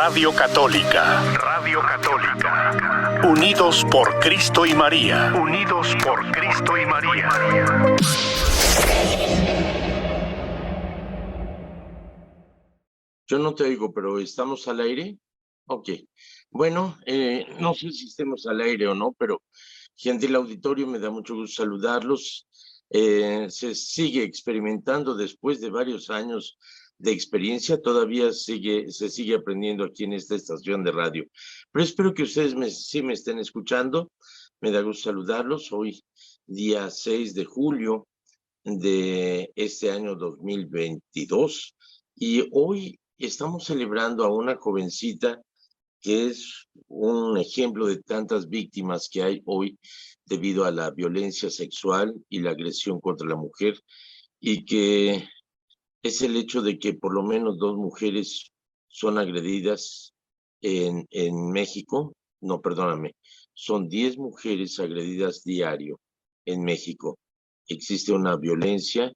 Radio Católica. Radio Católica. Unidos por Cristo y María. Unidos por Cristo y María. Yo no te oigo, pero ¿estamos al aire? Ok. Bueno, no sé si estemos al aire o no, pero gentil auditorio, me da mucho gusto saludarlos. Se sigue experimentando después de varios años de experiencia, todavía se sigue aprendiendo aquí en esta estación de radio. Pero espero que ustedes sí me estén escuchando. Me da gusto saludarlos. Hoy, día 6 de julio de este año 2022. Y hoy estamos celebrando a una jovencita que es un ejemplo de tantas víctimas que hay hoy debido a la violencia sexual y la agresión contra la mujer, y que es el hecho de que por lo menos 2 mujeres son agredidas en México. No, perdóname, son 10 mujeres agredidas diario en México. Existe una violencia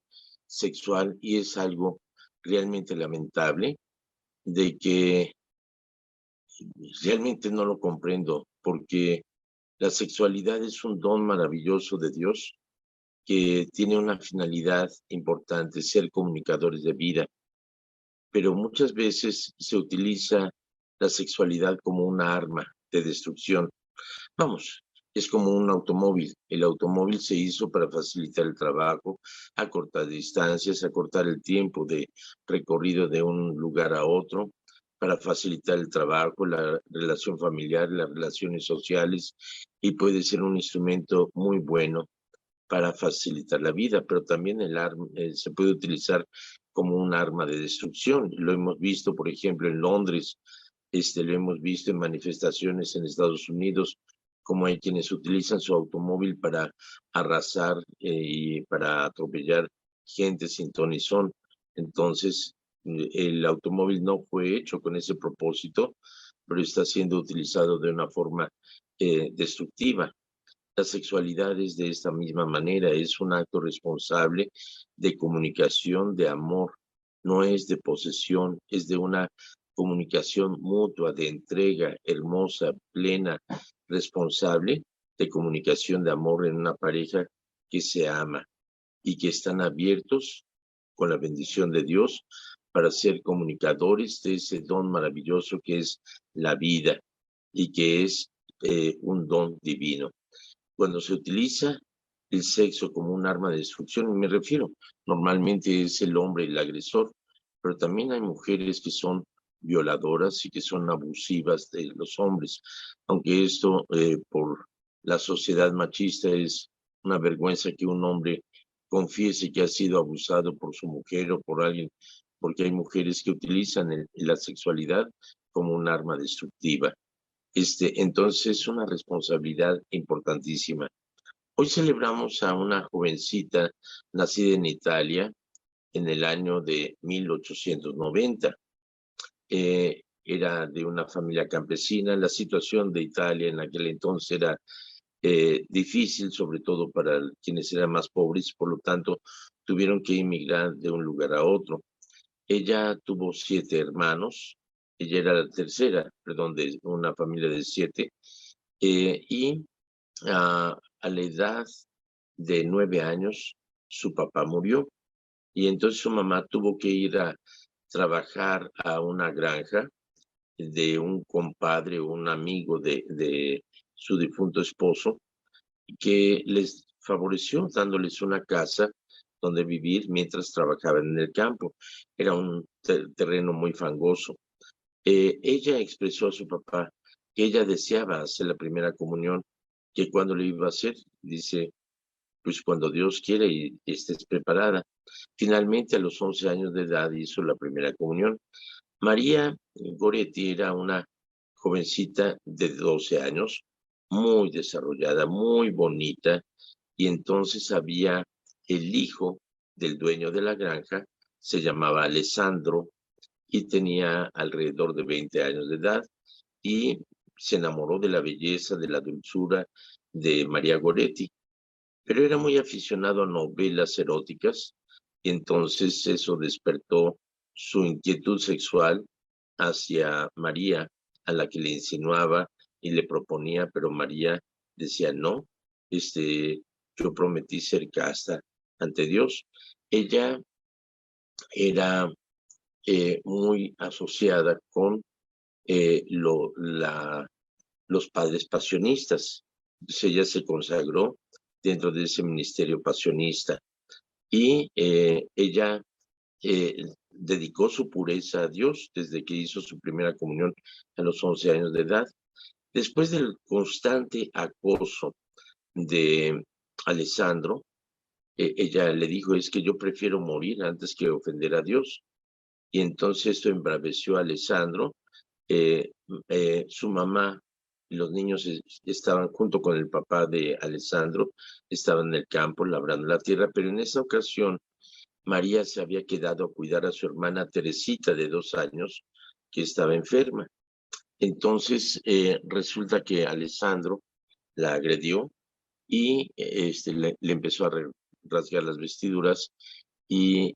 sexual y es algo realmente lamentable, de que realmente no lo comprendo, porque la sexualidad es un don maravilloso de Dios que tiene una finalidad importante, ser comunicadores de vida, pero muchas veces se utiliza la sexualidad como una arma de destrucción. Vamos, es como un automóvil. El automóvil se hizo para facilitar el trabajo, acortar distancias, acortar el tiempo de recorrido de un lugar a otro, para facilitar el trabajo, la relación familiar, las relaciones sociales, y puede ser un instrumento muy bueno para facilitar la vida, pero también se puede utilizar como un arma de destrucción. Lo hemos visto, por ejemplo, en Londres, lo hemos visto en manifestaciones en Estados Unidos, como hay quienes utilizan su automóvil para arrasar y para atropellar gente sin ton ni son. Entonces, el automóvil no fue hecho con ese propósito, pero está siendo utilizado de una forma destructiva. La sexualidad es de esta misma manera, es un acto responsable de comunicación, de amor, no es de posesión, es de una comunicación mutua, de entrega hermosa, plena, responsable, de comunicación de amor en una pareja que se ama y que están abiertos con la bendición de Dios para ser comunicadores de ese don maravilloso que es la vida y que es un don divino. Cuando se utiliza el sexo como un arma de destrucción, y me refiero, normalmente es el hombre el agresor, pero también hay mujeres que son violadoras y que son abusivas de los hombres, aunque esto por la sociedad machista es una vergüenza que un hombre confiese que ha sido abusado por su mujer o por alguien, porque hay mujeres que utilizan la sexualidad como un arma destructiva. Entonces es una responsabilidad importantísima. Hoy celebramos a una jovencita nacida en Italia en el año de 1890. Era de una familia campesina. La situación de Italia en aquel entonces era difícil, sobre todo para quienes eran más pobres, por lo tanto tuvieron que emigrar de un lugar a otro. Ella tuvo 7 hermanos. Ella era la tercera, perdón, de una familia de 7, y a la edad de 9 años su papá murió, y entonces su mamá tuvo que ir a trabajar a una granja de un compadre o un amigo de su difunto esposo, que les favoreció dándoles una casa donde vivir mientras trabajaban en el campo. Era un terreno muy fangoso. Ella expresó a su papá que ella deseaba hacer la primera comunión, que cuando le iba a hacer, dice, pues cuando Dios quiere y estés preparada. Finalmente, a los 11 años de edad hizo la primera comunión. María Goretti era una jovencita de 12 años, muy desarrollada, muy bonita, y entonces había el hijo del dueño de la granja, se llamaba Alessandro, y tenía alrededor de 20 años de edad, y se enamoró de la belleza, de la dulzura de María Goretti, pero era muy aficionado a novelas eróticas, y entonces eso despertó su inquietud sexual, hacia María, a la que le insinuaba y le proponía, pero María decía no, yo prometí ser casta ante Dios. Ella era muy asociada con los padres pasionistas. Entonces ella se consagró dentro de ese ministerio pasionista y ella dedicó su pureza a Dios desde que hizo su primera comunión a los 11 años de edad. Después del constante acoso de Alessandro, ella le dijo, es que yo prefiero morir antes que ofender a Dios. Y entonces esto embraveció a Alessandro. Su mamá y los niños estaban junto con el papá de Alessandro, estaban en el campo labrando la tierra, pero en esa ocasión María se había quedado a cuidar a su hermana Teresita de 2 años, que estaba enferma. Entonces resulta que Alessandro la agredió y le empezó a rasgar las vestiduras y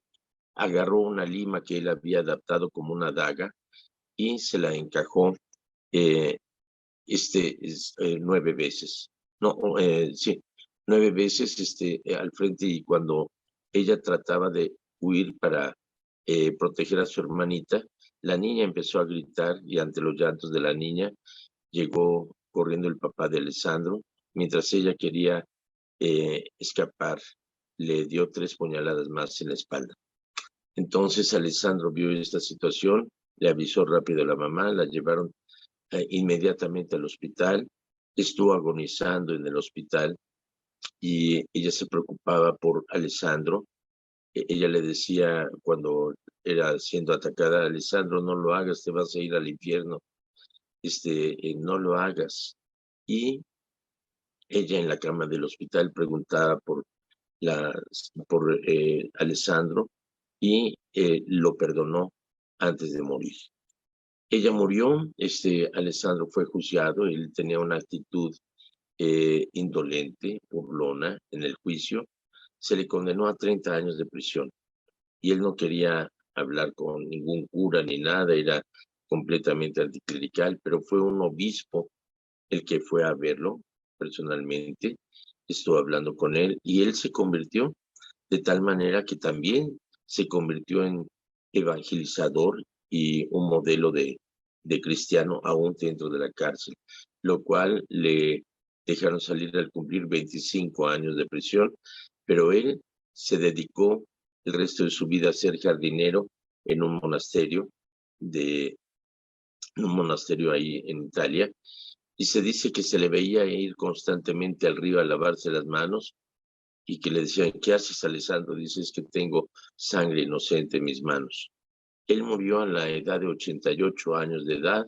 agarró una lima que él había adaptado como una daga y se la encajó 9 veces. No, sí, 9 veces al frente, y cuando ella trataba de huir para proteger a su hermanita, la niña empezó a gritar y ante los llantos de la niña llegó corriendo el papá de Alessandro. Mientras ella quería escapar, le dio 3 puñaladas más en la espalda. Entonces Alessandro vio esta situación, le avisó rápido a la mamá, la llevaron inmediatamente al hospital, estuvo agonizando en el hospital y ella se preocupaba por Alessandro. Ella le decía cuando era siendo atacada, Alessandro, no lo hagas, te vas a ir al infierno, no lo hagas. Y ella en la cama del hospital preguntaba por Alessandro y lo perdonó antes de morir. Ella murió, Alessandro fue juzgado, él tenía una actitud indolente, burlona en el juicio, se le condenó a 30 años de prisión y él no quería hablar con ningún cura ni nada, era completamente anticlerical, pero fue un obispo el que fue a verlo personalmente, estuvo hablando con él y él se convirtió de tal manera que también se convirtió en evangelizador y un modelo de cristiano aún dentro de la cárcel, lo cual le dejaron salir al cumplir 25 años de prisión, pero él se dedicó el resto de su vida a ser jardinero en un monasterio ahí en Italia, y se dice que se le veía ir constantemente al río a lavarse las manos y que le decían, ¿qué haces, Alessandro? Dice, es que tengo sangre inocente en mis manos. Él murió a la edad de 88 años de edad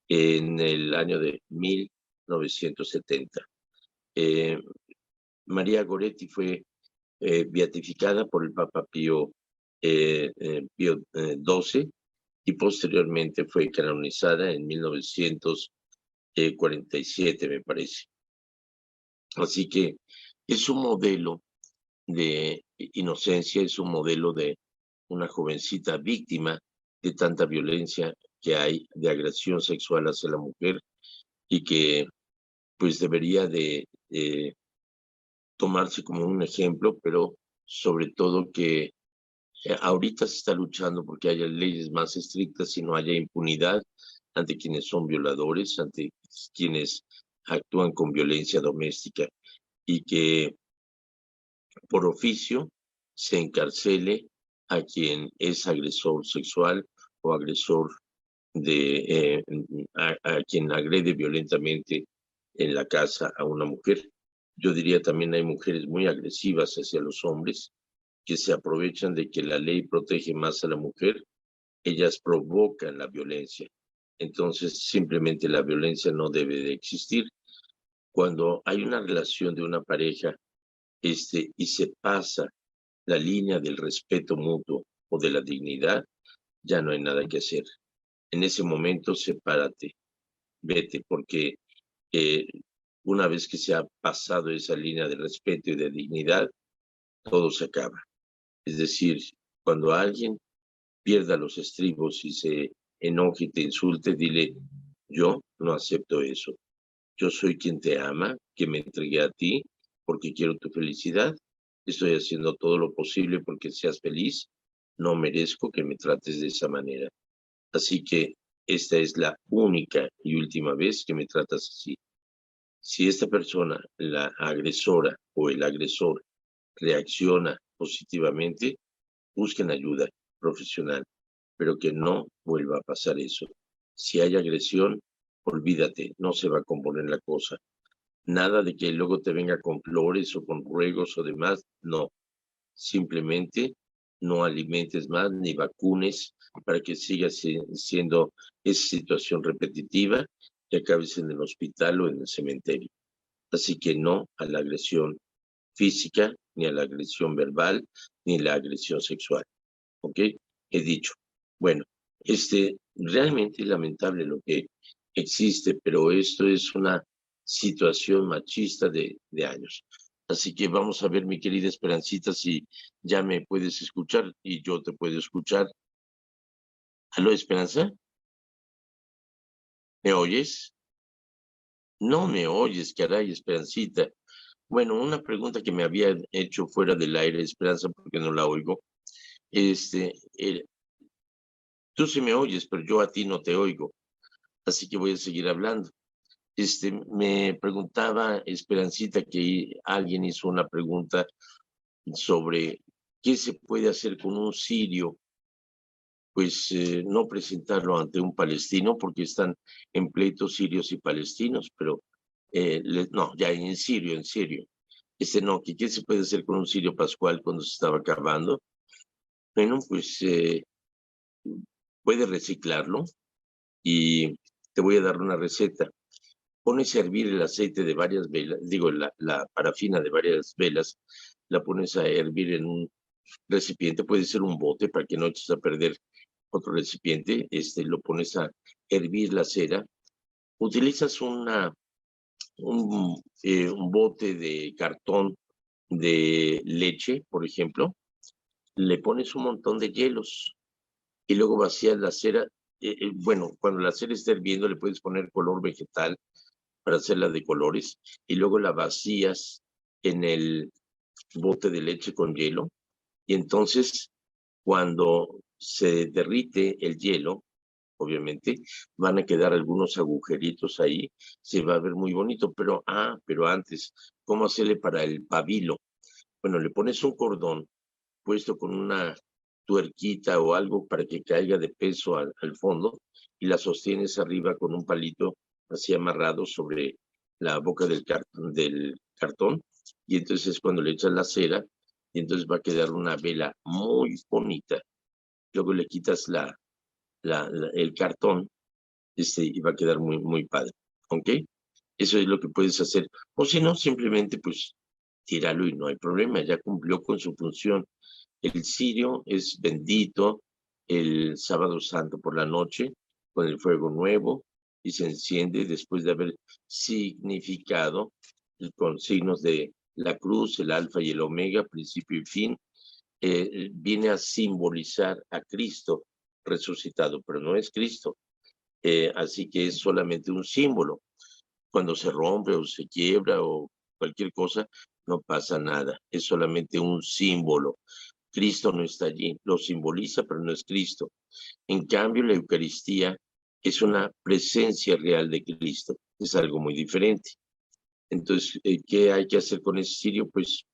en el año de 1970. María Goretti fue beatificada por el Papa Pío XII y posteriormente fue canonizada en 1947, me parece. Así que es un modelo de inocencia, es un modelo de una jovencita víctima de tanta violencia que hay, de agresión sexual hacia la mujer, y que pues debería de tomarse como un ejemplo, pero sobre todo que ahorita se está luchando porque haya leyes más estrictas y no haya impunidad ante quienes son violadores, ante quienes actúan con violencia doméstica, y que por oficio se encarcele a quien es agresor sexual o agresor a quien agrede violentamente en la casa a una mujer. Yo diría también hay mujeres muy agresivas hacia los hombres que se aprovechan de que la ley protege más a la mujer, ellas provocan la violencia. Entonces simplemente la violencia no debe de existir. Cuando hay una relación de una pareja y se pasa la línea del respeto mutuo o de la dignidad, ya no hay nada que hacer. En ese momento, sepárate, vete, porque una vez que se ha pasado esa línea de respeto y de dignidad, todo se acaba. Es decir, cuando alguien pierda los estribos y se enoje y te insulte, dile, yo no acepto eso. Yo soy quien te ama, que me entregué a ti porque quiero tu felicidad. Estoy haciendo todo lo posible porque seas feliz. No merezco que me trates de esa manera. Así que esta es la única y última vez que me tratas así. Si esta persona, la agresora o el agresor, reacciona positivamente, busquen ayuda profesional, pero que no vuelva a pasar eso. Si hay agresión, olvídate, no se va a componer la cosa. Nada de que luego te venga con flores o con ruegos o demás, no. Simplemente no alimentes más ni vacunes para que siga siendo esa situación repetitiva y acabes en el hospital o en el cementerio. Así que no a la agresión física, ni a la agresión verbal, ni a la agresión sexual. ¿Ok? He dicho. Bueno, realmente lamentable lo que existe, pero esto es una situación machista de años. Así que vamos a ver, mi querida Esperancita, si ya me puedes escuchar y yo te puedo escuchar. ¿Aló, Esperanza? ¿Me oyes? No me oyes, caray, Esperancita. Bueno, una pregunta que me había hecho fuera del aire, Esperanza, porque no la oigo. Tú sí me oyes, pero yo a ti no te oigo. Así que voy a seguir hablando. Me preguntaba Esperancita que alguien hizo una pregunta sobre qué se puede hacer con un sirio, pues no presentarlo ante un palestino porque están en pleitos sirios y palestinos, pero no, ya en serio. No, que qué se puede hacer con un sirio pascual cuando se estaba acabando. Bueno, pues puede reciclarlo y te voy a dar una receta. Pones a hervir el aceite de varias velas, digo, la parafina de varias velas, la pones a hervir en un recipiente, puede ser un bote para que no eches a perder otro recipiente, lo pones a hervir la cera, utilizas un bote de cartón de leche, por ejemplo, le pones un montón de hielos y luego vacías la cera. Bueno, cuando la cera está hirviendo le puedes poner color vegetal para hacerla de colores y luego la vacías en el bote de leche con hielo y entonces cuando se derrite el hielo, obviamente van a quedar algunos agujeritos ahí, se va a ver muy bonito, pero antes, ¿cómo hacerle para el pabilo? Bueno, le pones un cordón puesto con una tuerquita o algo para que caiga de peso al fondo y la sostienes arriba con un palito así amarrado sobre la boca del cartón y entonces cuando le echas la cera y entonces va a quedar una vela muy bonita. Luego le quitas el cartón y va a quedar muy, muy padre. ¿Ok? Eso es lo que puedes hacer. O si no, simplemente pues tíralo y no hay problema, ya cumplió con su función. El cirio es bendito el sábado santo por la noche con el fuego nuevo y se enciende después de haber significado con signos de la cruz, el alfa y el omega, principio y fin. Viene a simbolizar a Cristo resucitado, pero no es Cristo. Así que es solamente un símbolo. Cuando se rompe o se quiebra o cualquier cosa, no pasa nada. Es solamente un símbolo. Cristo no está allí, lo simboliza, pero no es Cristo. En cambio, la Eucaristía es una presencia real de Cristo, es algo muy diferente. Entonces, ¿qué hay que hacer con ese cirio? Pues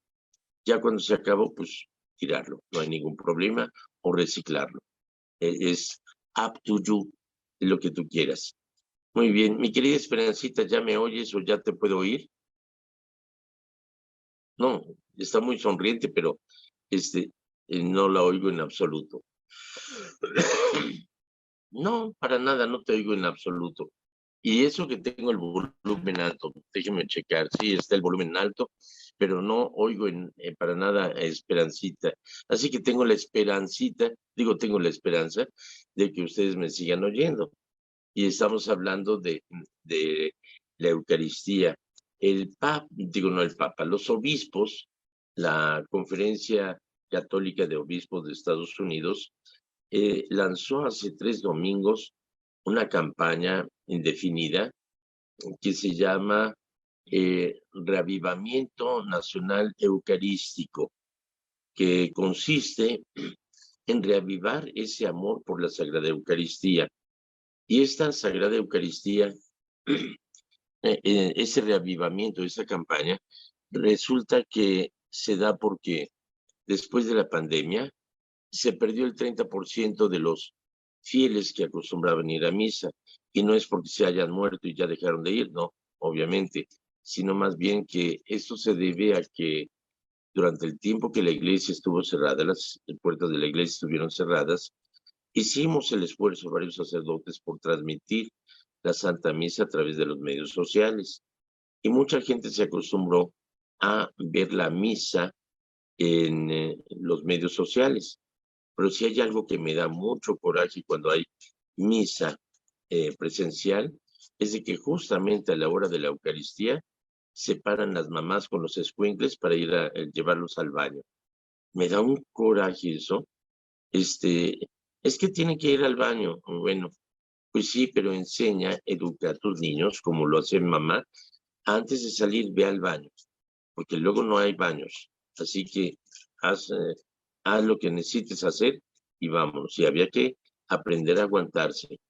ya cuando se acabó, pues tirarlo, no hay ningún problema, o reciclarlo. Es up to you, lo que tú quieras. Muy bien, mi querida Esperancita, ¿ya me oyes o ya te puedo oír? No, está muy sonriente, pero no la oigo en absoluto. No, para nada, no te oigo en absoluto. Y eso que tengo el volumen alto, déjeme checar, sí, está el volumen alto, pero no oigo para nada a Esperancita. Así que tengo la esperancita, tengo la esperanza de que ustedes me sigan oyendo. Y estamos hablando de la Eucaristía. El Papa, no el Papa, los obispos, la Conferencia Católica de Obispos de Estados Unidos, lanzó hace 3 domingos una campaña indefinida que se llama Reavivamiento Nacional Eucarístico, que consiste en reavivar ese amor por la Sagrada Eucaristía. Y esta Sagrada Eucaristía, ese reavivamiento, esa campaña, resulta que se da porque después de la pandemia se perdió el 30% de los fieles que acostumbraban ir a misa. Y no es porque se hayan muerto y ya dejaron de ir, no, obviamente, sino más bien que esto se debe a que durante el tiempo que la iglesia estuvo cerrada, las puertas de la iglesia estuvieron cerradas, hicimos el esfuerzo, varios sacerdotes, por transmitir la Santa Misa a través de los medios sociales. Y mucha gente se acostumbró a ver la misa en los medios sociales. Pero si hay algo que me da mucho coraje cuando hay misa presencial, es de que justamente a la hora de la Eucaristía se paran las mamás con los escuincles para ir a llevarlos al baño. Me da un coraje eso. Es que tienen que ir al baño. Bueno, pues sí, pero enseña, educa a tus niños, como lo hace mamá, antes de salir, ve al baño, porque luego no hay baños. Así que haz, haz lo que necesites hacer y vámonos. Y había que aprender a aguantarse.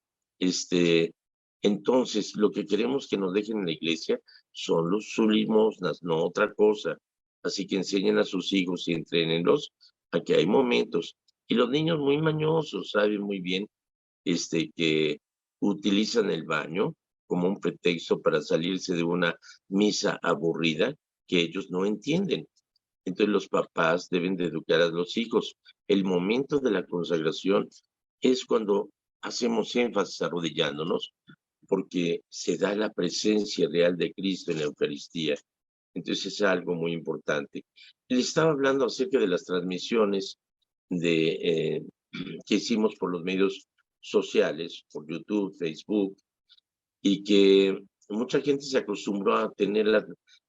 Entonces, lo que queremos que nos dejen en la iglesia son los limosnas, no otra cosa. Así que enseñen a sus hijos y entrénenlos a que hay momentos. Y los niños muy mañosos saben muy bien que utilizan el baño como un pretexto para salirse de una misa aburrida que ellos no entienden. Entonces los papás deben de educar a los hijos. El momento de la consagración es cuando hacemos énfasis arrodillándonos, porque se da la presencia real de Cristo en la Eucaristía. Entonces es algo muy importante. Le estaba hablando acerca de las transmisiones que hicimos por los medios sociales, por YouTube, Facebook, y que mucha gente se acostumbró a tener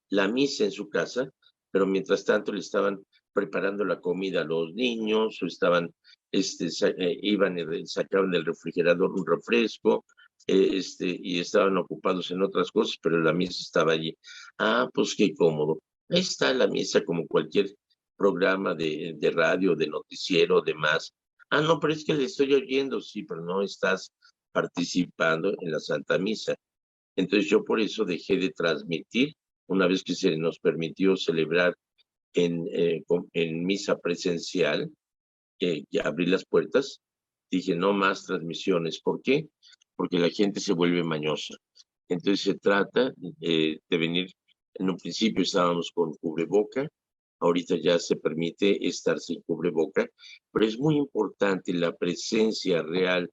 la misa en su casa, pero mientras tanto le estaban preparando la comida a los niños, o estaban, iban y sacaban del refrigerador un refresco, y estaban ocupados en otras cosas, pero la misa estaba allí. Ah, pues qué cómodo. Ahí está la misa como cualquier programa de radio, de noticiero, demás. Ah, no, pero es que le estoy oyendo, sí, pero no estás participando en la Santa Misa. Entonces yo por eso dejé de transmitir, una vez que se nos permitió celebrar en misa presencial, ya abrí las puertas, dije no más transmisiones. ¿Por qué? Porque la gente se vuelve mañosa. Entonces se trata de venir, en un principio estábamos con cubreboca, ahorita ya se permite estar sin cubreboca, pero es muy importante la presencia real,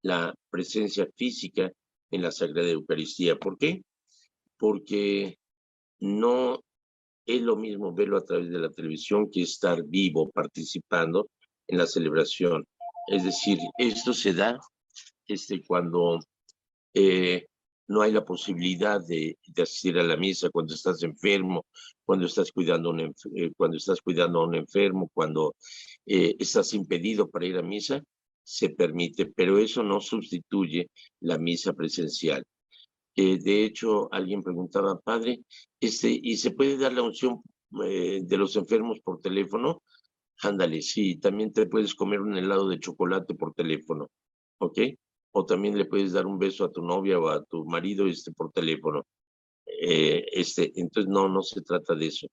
la presencia física en la Sagrada Eucaristía. ¿Por qué? Porque no es lo mismo verlo a través de la televisión que estar vivo, participando en la celebración. Es decir, esto se da cuando no hay la posibilidad de asistir a la misa, cuando estás enfermo, cuando estás cuidando a un enfermo, cuando estás impedido para ir a misa, se permite, pero eso no sustituye la misa presencial. De hecho, alguien preguntaba, padre, ¿y se puede dar la unción de los enfermos por teléfono? Ándale, sí, también te puedes comer un helado de chocolate por teléfono, ¿ok? O también le puedes dar un beso a tu novia o a tu marido por teléfono. Entonces, no se trata de eso.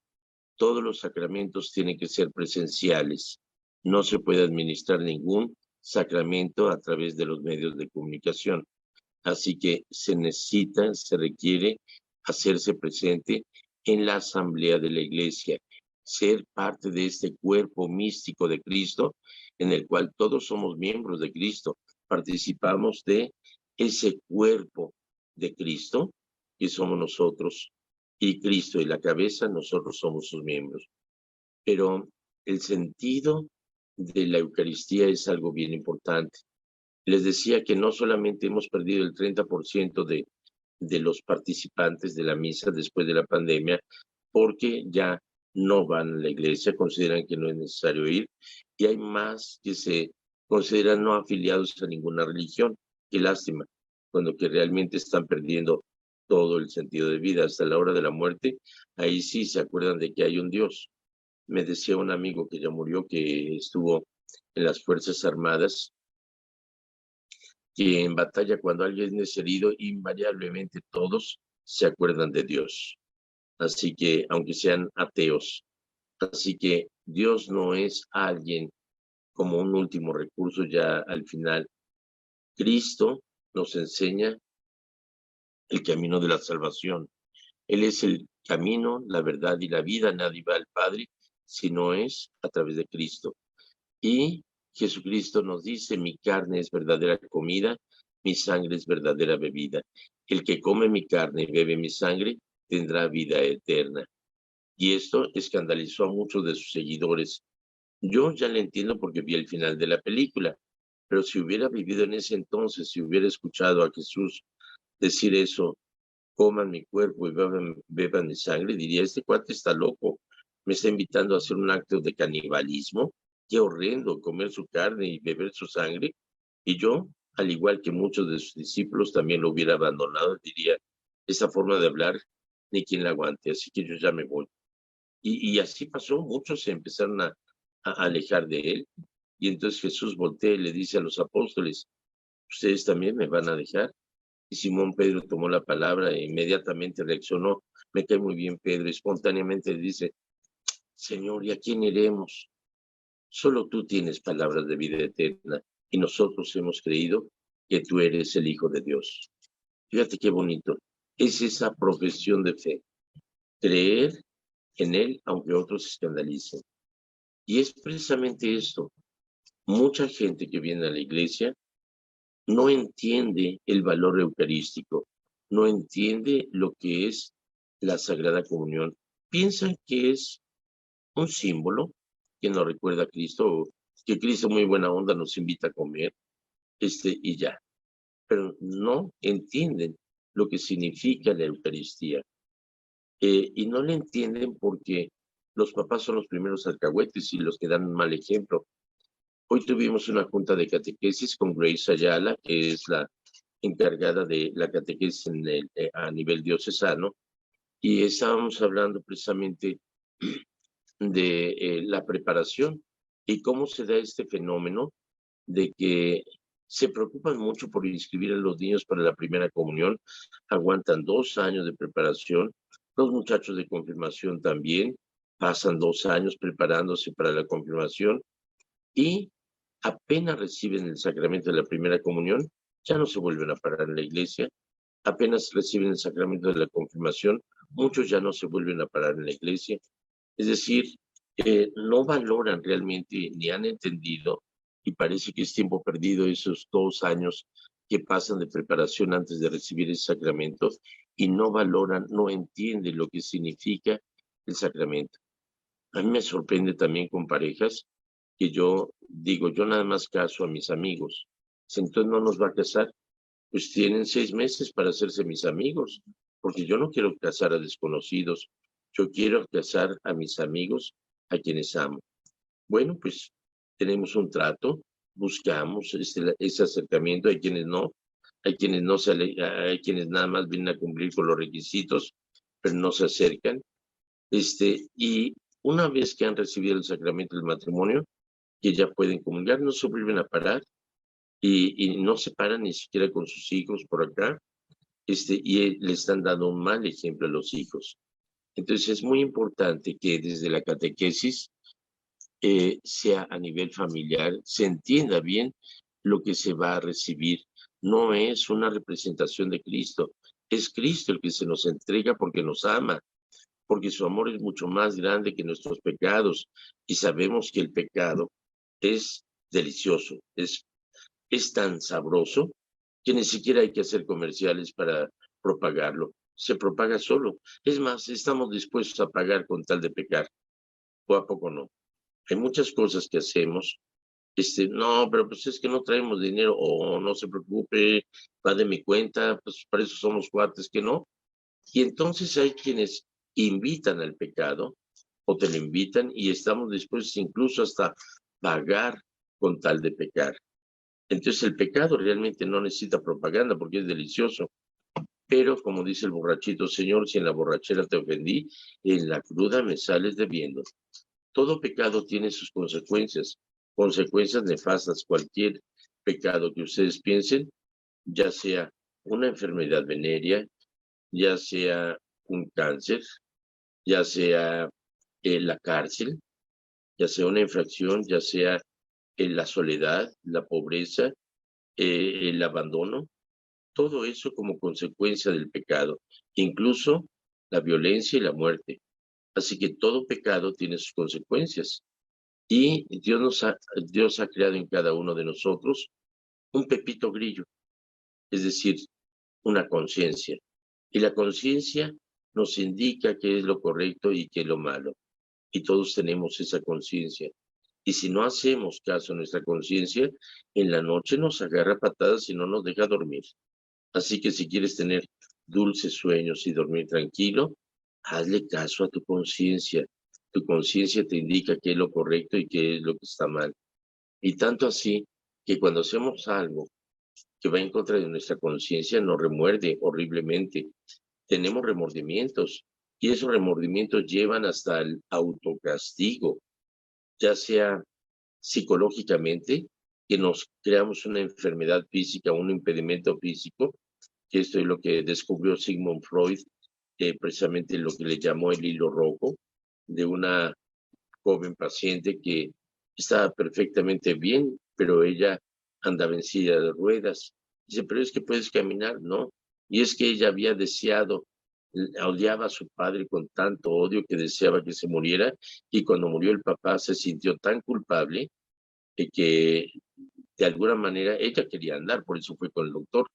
Todos los sacramentos tienen que ser presenciales. No se puede administrar ningún sacramento a través de los medios de comunicación. Así que se requiere hacerse presente en la asamblea de la iglesia, ser parte de este cuerpo místico de Cristo, en el cual todos somos miembros de Cristo, participamos de ese cuerpo de Cristo, que somos nosotros, y Cristo y la cabeza, nosotros somos sus miembros. Pero el sentido de la Eucaristía es algo bien importante. Les decía que no solamente hemos perdido el 30% de los participantes de la misa después de la pandemia, porque ya no van a la iglesia, consideran que no es necesario ir, y hay más que se consideran no afiliados a ninguna religión. Qué lástima, cuando que realmente están perdiendo todo el sentido de vida. Hasta la hora de la muerte, ahí sí se acuerdan de que hay un Dios. Me decía un amigo que ya murió, que estuvo en las Fuerzas Armadas, que en batalla, cuando alguien es herido, invariablemente todos se acuerdan de Dios. Así que, aunque sean ateos, así que Dios no es alguien como un último recurso ya al final. Cristo nos enseña el camino de la salvación. Él es el camino, la verdad y la vida. Nadie va al Padre si no es a través de Cristo. Y Jesucristo nos dice: mi carne es verdadera comida, mi sangre es verdadera bebida. El que come mi carne y bebe mi sangre tendrá vida eterna. Y esto escandalizó a muchos de sus seguidores. Yo ya le entiendo porque vi el final de la película, pero si hubiera vivido en ese entonces, si hubiera escuchado a Jesús decir eso: coman mi cuerpo y beban mi sangre, diría: este cuate está loco, me está invitando a hacer un acto de canibalismo. Qué horrendo comer su carne y beber su sangre. Y yo, al igual que muchos de sus discípulos, también lo hubiera abandonado. Diría: esa forma de hablar, ni quien la aguante, así que yo ya me voy. Y así pasó, muchos se empezaron a alejar de él. Y entonces Jesús voltea y le dice a los apóstoles: ustedes también me van a dejar. Y Simón Pedro tomó la palabra e inmediatamente reaccionó. Me cae muy bien Pedro. Espontáneamente le dice: Señor, ¿y a quién iremos? Solo tú tienes palabras de vida eterna y nosotros hemos creído que tú eres el Hijo de Dios. Fíjate qué bonito. Es esa profesión de fe. Creer en Él aunque otros se escandalicen. Y es precisamente esto. Mucha gente que viene a la iglesia no entiende el valor eucarístico, no entiende lo que es la Sagrada Comunión. Piensan que es un símbolo que nos recuerda a Cristo, que Cristo, muy buena onda, nos invita a comer, y ya. Pero no entienden lo que significa la Eucaristía. Y no le entienden porque los papás son los primeros alcahuetes y los que dan un mal ejemplo. Hoy tuvimos una junta de catequesis con Grace Ayala, que es la encargada de la catequesis a nivel diocesano, y estábamos hablando precisamente de la preparación y cómo se da este fenómeno de que se preocupan mucho por inscribir a los niños para la primera comunión, aguantan 2 años de preparación, los muchachos de confirmación también pasan 2 años preparándose para la confirmación y apenas reciben el sacramento de la primera comunión, ya no se vuelven a parar en la iglesia. Apenas reciben el sacramento de la confirmación, muchos ya no se vuelven a parar en la iglesia. Es decir, no valoran realmente ni han entendido, y parece que es tiempo perdido esos 2 años que pasan de preparación antes de recibir el sacramento, y no valoran, no entienden lo que significa el sacramento. A mí me sorprende también con parejas que yo digo: yo nada más caso a mis amigos. Si entonces no nos va a casar, pues tienen 6 meses para hacerse mis amigos, porque yo no quiero casar a desconocidos, yo quiero casar a mis amigos, a quienes amo. Bueno, pues tenemos un trato, buscamos ese acercamiento. Hay quienes no hay quienes nada más vienen a cumplir con los requisitos, pero no se acercan. Y una vez que han recibido el sacramento del matrimonio, que ya pueden comulgar, no se vuelven a parar y no se paran ni siquiera con sus hijos por acá, y le están dando un mal ejemplo a los hijos. Entonces es muy importante que desde la catequesis sea a nivel familiar, se entienda bien lo que se va a recibir. No es una representación de Cristo, es Cristo el que se nos entrega porque nos ama, porque su amor es mucho más grande que nuestros pecados, y sabemos que el pecado es delicioso, es tan sabroso que ni siquiera hay que hacer comerciales para propagarlo. Se propaga solo. Es más, estamos dispuestos a pagar con tal de pecar. ¿O a poco no? Hay muchas cosas que hacemos. No, pero pues es que no traemos dinero. O no se preocupe, va de mi cuenta, pues para eso somos cuates, que no. Y entonces hay quienes invitan al pecado o te lo invitan y estamos dispuestos incluso hasta pagar con tal de pecar. Entonces el pecado realmente no necesita propaganda porque es delicioso. Pero como dice el borrachito, Señor, si en la borrachera te ofendí, en la cruda me sales debiendo. Todo pecado tiene sus consecuencias, consecuencias nefastas. Cualquier pecado que ustedes piensen, ya sea una enfermedad venérea, ya sea un cáncer, ya sea la cárcel, ya sea una infracción, ya sea la soledad, la pobreza, el abandono, todo eso como consecuencia del pecado, incluso la violencia y la muerte. Así que todo pecado tiene sus consecuencias. Y Dios ha creado en cada uno de nosotros un pepito grillo, es decir, una conciencia. Y la conciencia nos indica qué es lo correcto y qué es lo malo. Y todos tenemos esa conciencia. Y si no hacemos caso a nuestra conciencia, en la noche nos agarra patadas y no nos deja dormir. Así que si quieres tener dulces sueños y dormir tranquilo, hazle caso a tu conciencia. Tu conciencia te indica qué es lo correcto y qué es lo que está mal. Y tanto así que cuando hacemos algo que va en contra de nuestra conciencia, nos remuerde horriblemente. Tenemos remordimientos y esos remordimientos llevan hasta el autocastigo, ya sea psicológicamente, que nos creamos una enfermedad física, un impedimento físico, que esto es lo que descubrió Sigmund Freud, precisamente lo que le llamó el hilo rojo, de una joven paciente que estaba perfectamente bien, pero ella andaba en silla de ruedas. Dice, pero es que puedes caminar, ¿no? Y es que ella había deseado, odiaba a su padre con tanto odio que deseaba que se muriera, y cuando murió el papá se sintió tan culpable que de alguna manera ella quería andar, por eso fue con el doctor,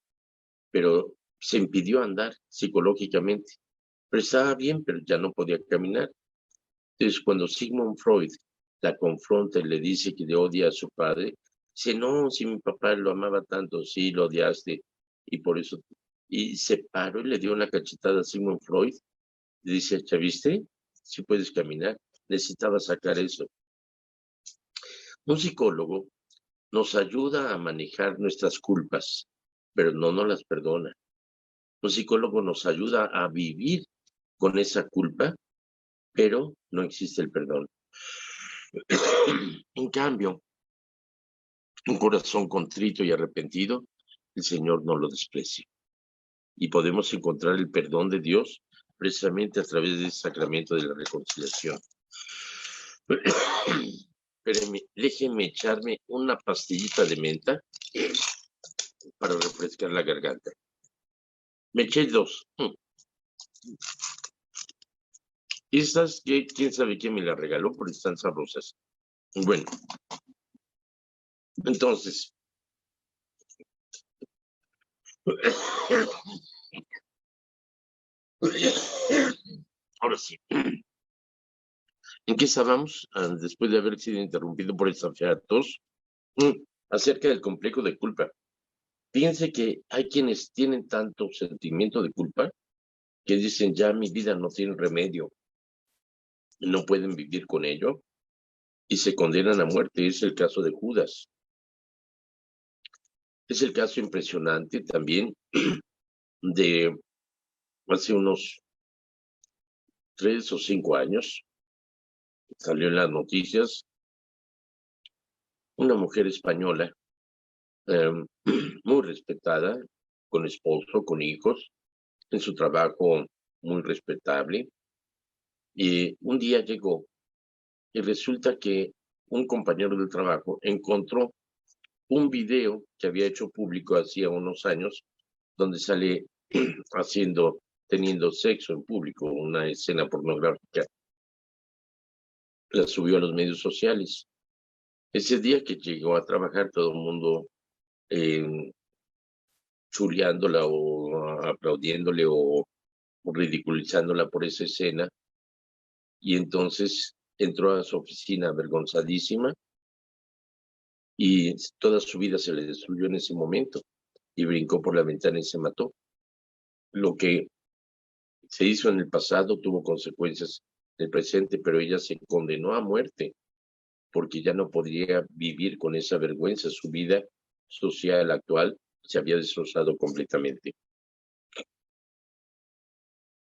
pero se impidió andar psicológicamente. Pero estaba bien, pero ya no podía caminar. Entonces, cuando Sigmund Freud la confronta y le dice que le odia a su padre, dice, no, si mi papá lo amaba tanto, sí, lo odiaste, y por eso, y se paró y le dio una cachetada a Sigmund Freud, y dice, ¿ya viste? Si puedes caminar, necesitaba sacar eso. Un psicólogo nos ayuda a manejar nuestras culpas, pero no nos las perdona. Un psicólogo nos ayuda a vivir con esa culpa, pero no existe el perdón. En cambio, un corazón contrito y arrepentido, el Señor no lo desprecia. Y podemos encontrar el perdón de Dios precisamente a través del sacramento de la reconciliación. Déjenme echarme una pastillita de menta para refrescar la garganta. Me eché 2. Estas, quién sabe quién me las regaló, porque están sabrosas. Bueno, entonces, ahora sí. ¿En qué estábamos? Después de haber sido interrumpido por esta fea tos, acerca del complejo de culpa. Fíjense que hay quienes tienen tanto sentimiento de culpa que dicen, ya mi vida no tiene remedio, no pueden vivir con ello, y se condenan a muerte. Es el caso de Judas. Es el caso impresionante también de hace unos 3 o 5 años, salió en las noticias, una mujer española muy respetada, con esposo, con hijos, en su trabajo muy respetable, y un día llegó y resulta que un compañero del trabajo encontró un video que había hecho público hacía unos años, donde sale teniendo sexo en público, una escena pornográfica. La subió a los medios sociales. Ese día que llegó a trabajar, todo el mundo chuleándola o aplaudiéndole o ridiculizándola por esa escena, y entonces entró a su oficina avergonzadísima y toda su vida se le destruyó en ese momento y brincó por la ventana y se mató. Lo que se hizo en el pasado tuvo consecuencias en el presente, pero ella se condenó a muerte porque ya no podría vivir con esa vergüenza. Su vida social actual se había destrozado completamente.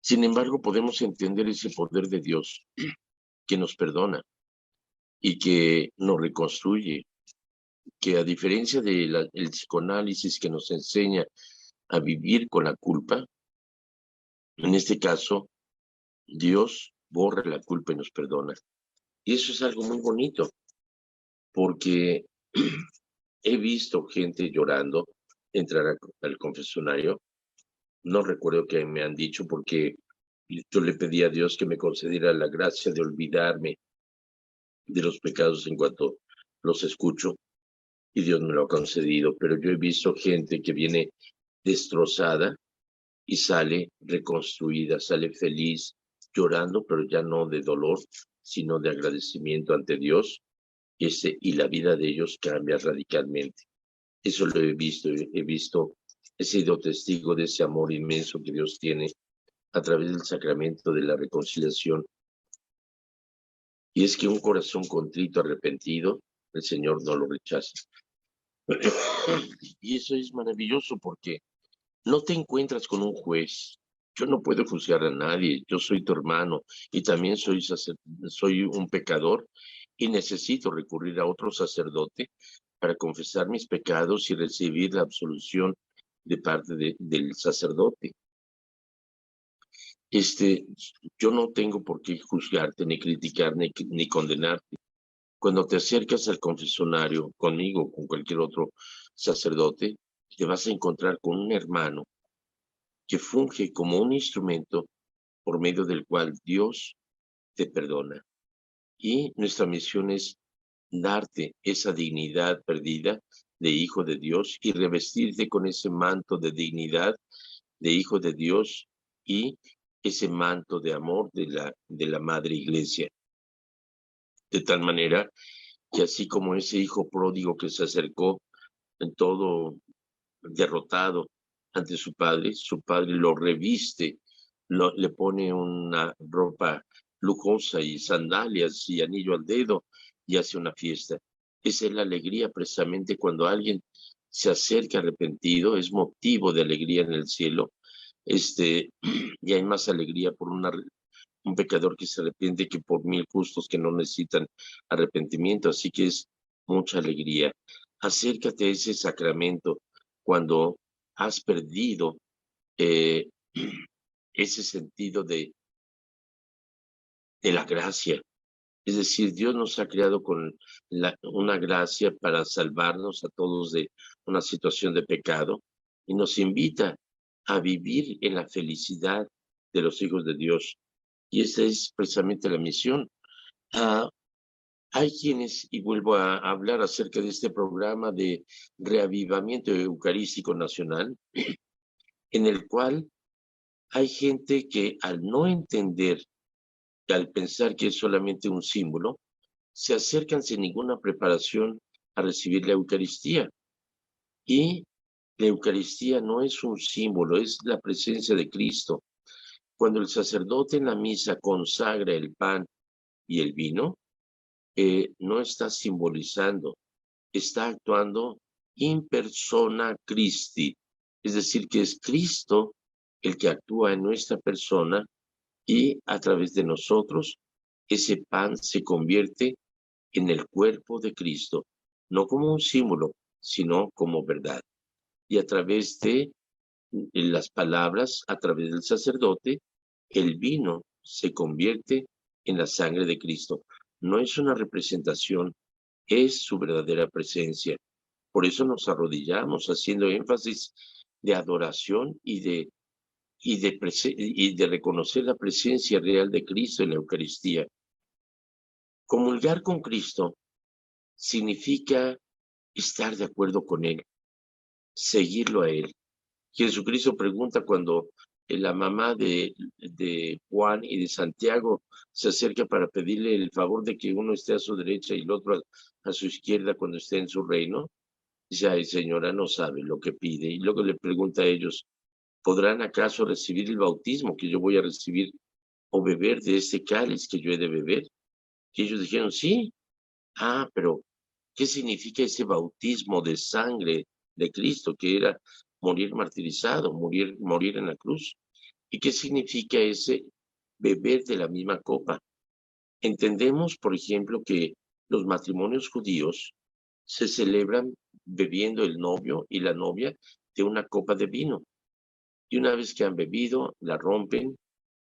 Sin embargo, podemos entender ese poder de Dios que nos perdona y que nos reconstruye, que a diferencia del psicoanálisis que nos enseña a vivir con la culpa, en este caso, Dios borra la culpa y nos perdona. Y eso es algo muy bonito, porque he visto gente llorando entrar al confesionario. No recuerdo qué me han dicho, porque yo le pedí a Dios que me concediera la gracia de olvidarme de los pecados en cuanto los escucho, y Dios me lo ha concedido. Pero yo he visto gente que viene destrozada y sale reconstruida, sale feliz, llorando, pero ya no de dolor, sino de agradecimiento ante Dios, y la vida de ellos cambia radicalmente. Eso lo he visto, he sido testigo de ese amor inmenso que Dios tiene a través del sacramento de la reconciliación. Y es que un corazón contrito, arrepentido, el Señor no lo rechaza. Y eso es maravilloso, porque no te encuentras con un juez. Yo no puedo juzgar a nadie. Yo soy tu hermano y también soy un pecador, y necesito recurrir a otro sacerdote para confesar mis pecados y recibir la absolución de parte del sacerdote. Yo no tengo por qué juzgarte, ni criticar, ni condenarte. Cuando te acercas al confesionario conmigo o con cualquier otro sacerdote, te vas a encontrar con un hermano que funge como un instrumento por medio del cual Dios te perdona. Y nuestra misión es darte esa dignidad perdida de hijo de Dios y revestirte con ese manto de dignidad de hijo de Dios y ese manto de amor de la Madre Iglesia. De tal manera que así como ese hijo pródigo que se acercó en todo derrotado ante su padre lo reviste, le pone una ropa lujosa y sandalias y anillo al dedo y hace una fiesta. Esa es la alegría, precisamente cuando alguien se acerca arrepentido, es motivo de alegría en el cielo. Y hay más alegría por un pecador que se arrepiente que por 1000 justos que no necesitan arrepentimiento. Así que es mucha alegría. Acércate a ese sacramento cuando has perdido ese sentido de la gracia. Es decir, Dios nos ha creado con una gracia para salvarnos a todos de una situación de pecado, y nos invita a vivir en la felicidad de los hijos de Dios. Y esa es precisamente la misión. Hay quienes, y vuelvo a hablar acerca de este programa de reavivamiento eucarístico nacional, en el cual hay gente que, al no entender, al pensar que es solamente un símbolo, se acercan sin ninguna preparación a recibir la Eucaristía. Y la Eucaristía no es un símbolo, es la presencia de Cristo. Cuando el sacerdote en la misa consagra el pan y el vino, no está simbolizando, está actuando in persona Christi, es decir, que es Cristo el que actúa en nuestra persona, y a través de nosotros ese pan se convierte en el cuerpo de Cristo, no como un símbolo, sino como verdad. Y a través de las palabras, a través del sacerdote, el vino se convierte en la sangre de Cristo. No es una representación, es su verdadera presencia. Por eso nos arrodillamos haciendo énfasis de adoración y de reconocer la presencia real de Cristo en la Eucaristía. Comulgar con Cristo significa estar de acuerdo con Él, seguirlo a Él. Jesucristo pregunta cuando la mamá de Juan y de Santiago se acerca para pedirle el favor de que uno esté a su derecha y el otro a su izquierda cuando esté en su reino. Dice: ay, señora, no sabe lo que pide. Y luego le pregunta a ellos: ¿podrán acaso recibir el bautismo que yo voy a recibir o beber de este cáliz que yo he de beber? Y ellos dijeron: sí. Pero ¿Qué significa ese bautismo de sangre de Cristo, que era morir martirizado, morir en la cruz? ¿Y qué significa ese beber de la misma copa? Entendemos, por ejemplo, que los matrimonios judíos se celebran bebiendo el novio y la novia de una copa de vino. Y una vez que han bebido, la rompen,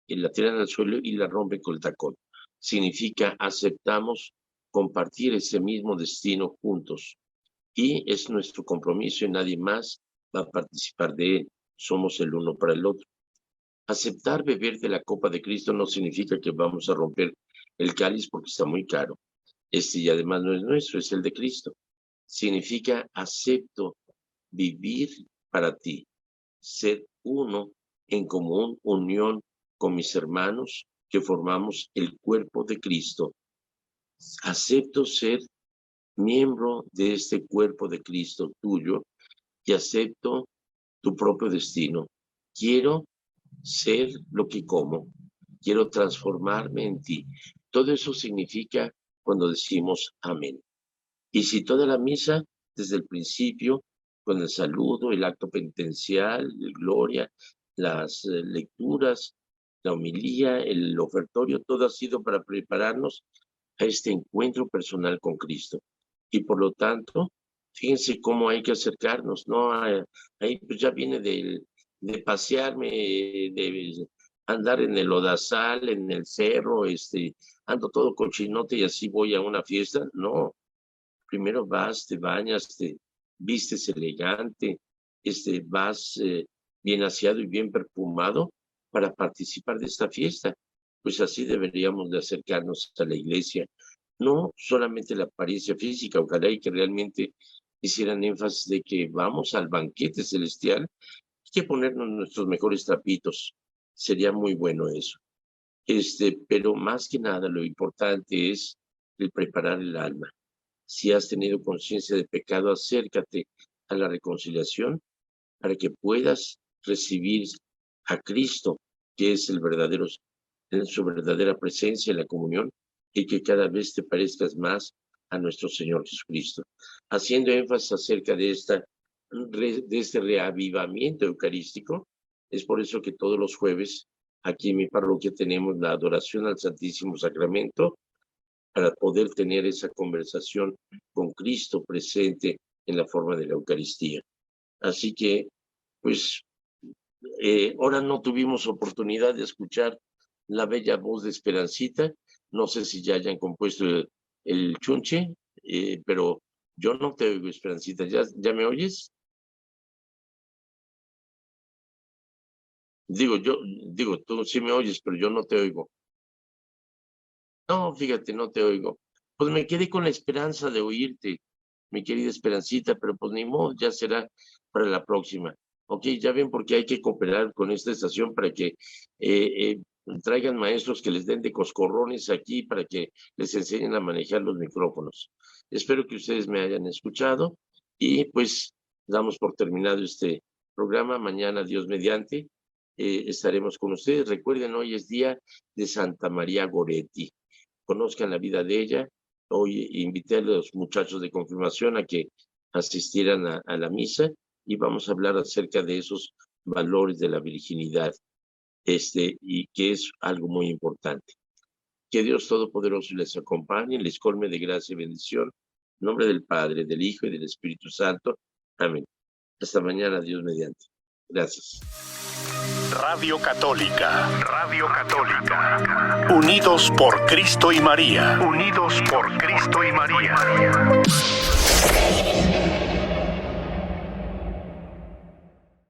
y la tiran al suelo y la rompen con el tacón. Significa aceptamos compartir ese mismo destino juntos. Y es nuestro compromiso y nadie más va a participar de él. Somos el uno para el otro. Aceptar beber de la copa de Cristo no significa que vamos a romper el cáliz porque está muy caro. Y además no es nuestro, es el de Cristo. Significa acepto vivir para ti, ser uno en común unión con mis hermanos que formamos el cuerpo de Cristo. Acepto ser miembro de este cuerpo de Cristo tuyo y acepto tu propio destino. Quiero ser lo que como, quiero transformarme en ti. Todo eso significa cuando decimos amén. Y si toda la misa, desde el principio, con el saludo, el acto penitencial, el gloria, las lecturas, la homilía, el ofertorio, todo ha sido para prepararnos a este encuentro personal con Cristo. Y por lo tanto, fíjense cómo hay que acercarnos, ¿no? Ahí pues ya viene de pasearme, de andar en el lodazal, en el cerro, ando todo cochinote y así voy a una fiesta. No, primero vas, te bañas, te vistes elegante, vas bien aseado y bien perfumado para participar de esta fiesta. Pues así deberíamos de acercarnos a la iglesia. No solamente la apariencia física, ojalá y que realmente hicieran énfasis de que vamos al banquete celestial, hay que ponernos nuestros mejores trapitos. Sería muy bueno eso. Pero más que nada lo importante es el preparar el alma. Si has tenido conciencia de pecado, acércate a la reconciliación para que puedas recibir a Cristo, que es en su verdadera presencia en la comunión, y que cada vez te parezcas más a nuestro Señor Jesucristo. Haciendo énfasis acerca de este reavivamiento eucarístico, es por eso que todos los jueves aquí en mi parroquia tenemos la adoración al Santísimo Sacramento, para poder tener esa conversación con Cristo presente en la forma de la Eucaristía. Así que, pues, ahora no tuvimos oportunidad de escuchar la bella voz de Esperancita. No sé si ya hayan compuesto el chunche, pero yo no te oigo, Esperancita. ¿Ya me oyes? Digo, tú sí me oyes, pero yo no te oigo. No, fíjate, no te oigo. Pues me quedé con la esperanza de oírte, mi querida Esperancita, pero pues ni modo, ya será para la próxima. Ok, ya ven por qué hay que cooperar con esta estación para que traigan maestros que les den de coscorrones aquí para que les enseñen a manejar los micrófonos. Espero que ustedes me hayan escuchado y pues damos por terminado este programa. Mañana, Dios mediante, estaremos con ustedes. Recuerden, hoy es día de Santa María Goretti. Conozcan la vida de ella. Hoy invité a los muchachos de confirmación a que asistieran a la misa y vamos a hablar acerca de esos valores de la virginidad, y que es algo muy importante. Que Dios Todopoderoso les acompañe, les colme de gracia y bendición. En nombre del Padre, del Hijo y del Espíritu Santo. Amén. Hasta mañana, Dios mediante. Gracias. Radio Católica. Radio Católica. Unidos por Cristo y María. Unidos por Cristo y María.